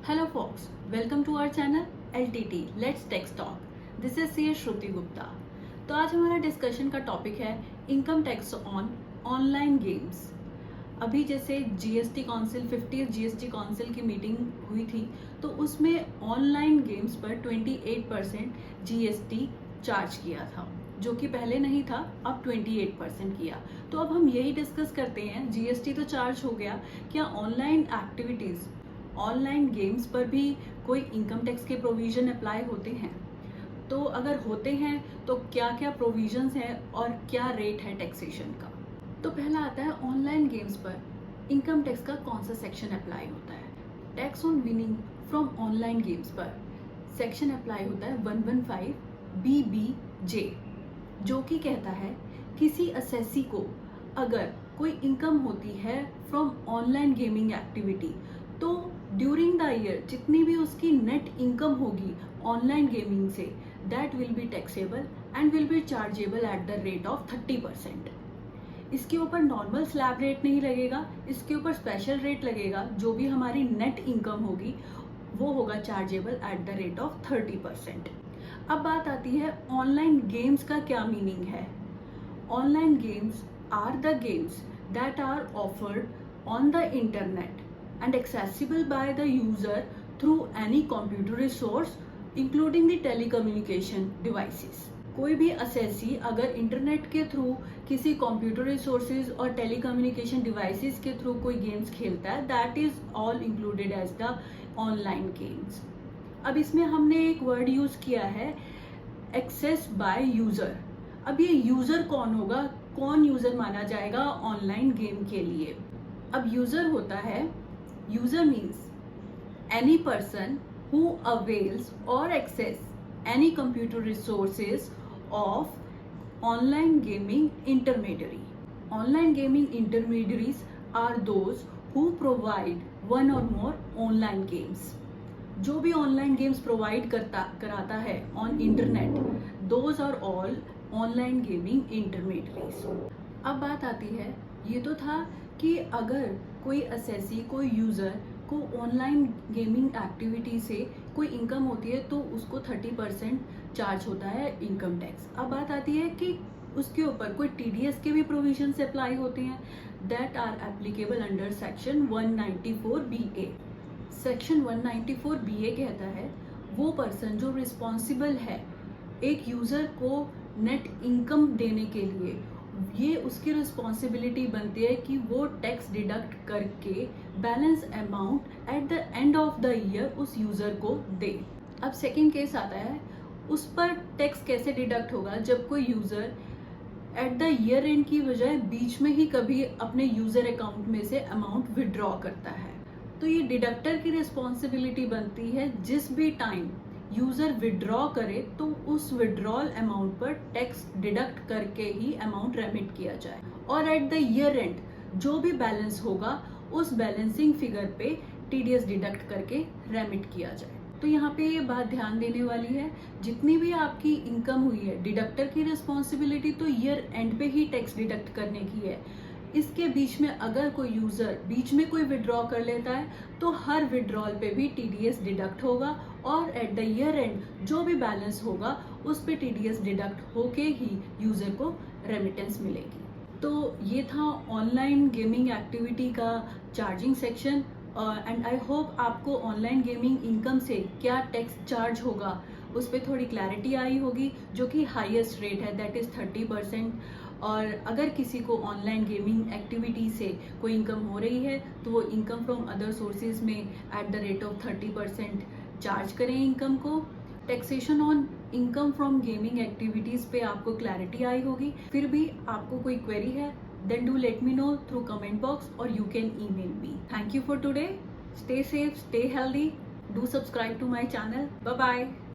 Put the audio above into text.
Hello folks, welcome to our channel LTT Let's Tech Talk. This is CA श्रुति गुप्ता. तो आज हमारा discussion का topic है income tax on online games. अभी जैसे GST council 50th GST council की meeting हुई थी तो उसमें ऑनलाइन गेम्स पर 28% जीएसटी चार्ज किया था, जो कि पहले नहीं था, अब 28% किया. तो अब हम यही डिस्कस करते हैं, जीएसटी तो चार्ज हो गया, क्या ऑनलाइन एक्टिविटीज ऑनलाइन गेम्स पर भी कोई इनकम टैक्स के प्रोविजन अप्लाई होते हैं. तो अगर होते हैं तो क्या क्या प्रोविजंस हैं और क्या रेट है टैक्सेशन का. तो पहला आता है ऑनलाइन गेम्स पर इनकम टैक्स का कौन सा सेक्शन अप्लाई होता है. Tax on winning from online games पर सेक्शन अप्लाई होता है 115 BBJ, जो कि कहता है किसी असेसी को अगर कोई इनकम होती है फ्रॉम ऑनलाइन गेमिंग एक्टिविटी तो ड्यूरिंग द ईयर जितनी भी उसकी नेट इनकम होगी ऑनलाइन गेमिंग से, that will be taxable and will be chargeable at the rate of 30%. इसके ऊपर नॉर्मल स्लैब रेट नहीं लगेगा, इसके ऊपर स्पेशल रेट लगेगा. जो भी हमारी नेट इनकम होगी वो होगा chargeable at the rate of 30%. अब बात आती है ऑनलाइन गेम्स का क्या मीनिंग है. Online games are the games that are offered on the internet and accessible by the user through any computer resource including the telecommunication devices. कोई भी assessee अगर इंटरनेट के थ्रू किसी कंप्यूटर रिसोर्सेज और telecommunication devices के through कोई games खेलता है, that is all included as the online games. अब इसमें हमने एक वर्ड यूज किया है एक्सेस बाय यूजर. अब ये यूजर कौन होगा, कौन यूजर माना जाएगा ऑनलाइन गेम के लिए. अब यूजर होता है, user means any person who avails or access any computer resources of online gaming intermediary. Online gaming intermediaries are those who provide one or more online games. जो भी online games provide कराता है on internet, those are all online gaming intermediaries. अब बात आती है, ये तो था कि अगर कोई असेसी, कोई यूज़र को ऑनलाइन गेमिंग एक्टिविटी से कोई इनकम होती है तो उसको 30% चार्ज होता है इनकम टैक्स. अब बात आती है कि उसके ऊपर कोई टीडीएस के भी प्रोविजन से अप्लाई होते हैं, that are applicable under section 194BA. Section 194BA कहता है वो पर्सन जो रिस्पॉन्सिबल है एक यूज़र को नेट इनकम देने के लिए, ये उसकी रिस्पॉन्सिबिलिटी बनती है कि वो टैक्स डिडक्ट करके balance amount at the end of the year उस यूज़र को दे. अब सेकेंड केस आता है, उस पर टैक्स कैसे डिडक्ट होगा जब कोई user at the year and की बजाय बीच में ही कभी अपने यूज़र अकाउंट में से अमाउंट विड्रॉ करता है. तो ये डिडक्टर की रिस्पॉन्सिबिलिटी बनती है जिस भी टाइम यूजर विड्रॉ करे तो उस विड्रॉल अमाउंट पर टैक्स डिडक्ट करके ही अमाउंट रेमिट किया जाए, और एट द ईयर एंड जो भी बैलेंस होगा उस बैलेंसिंग फिगर पे टीडीएस डिडक्ट करके रेमिट किया जाए. तो यहाँ पे ये बात ध्यान देने वाली है, जितनी भी आपकी इनकम हुई है डिडक्टर की रिस्पॉन्सिबिलिटी तो ईयर एंड पे ही टैक्स डिडक्ट करने की है. इसके बीच में अगर कोई यूजर बीच में कोई विड्रॉ कर लेता है तो हर विड्रॉल पे भी टीडीएस डिडक्ट होगा, और एट द ईयर एंड जो भी बैलेंस होगा उस पे टीडीएस डिडक्ट होके ही यूजर को रेमिटेंस मिलेगी. तो ये था ऑनलाइन गेमिंग एक्टिविटी का charging section, and I hope आपको ऑनलाइन गेमिंग इनकम से क्या टैक्स चार्ज होगा उस पर थोड़ी क्लैरिटी आई होगी, जो कि हाईएस्ट रेट है, दैट इज 30%. और अगर किसी को ऑनलाइन गेमिंग एक्टिविटी से कोई इनकम हो रही है तो वो इनकम फ्रॉम अदर सोर्सेज में at the rate of 30% charge करें इनकम को. Taxation on income from gaming activities पे आपको क्लैरिटी आई होगी. फिर भी आपको कोई क्वेरी है, then do let me know through comment box or you can email me. Thank you for today. Stay safe, stay healthy. Do subscribe to my channel. Bye bye.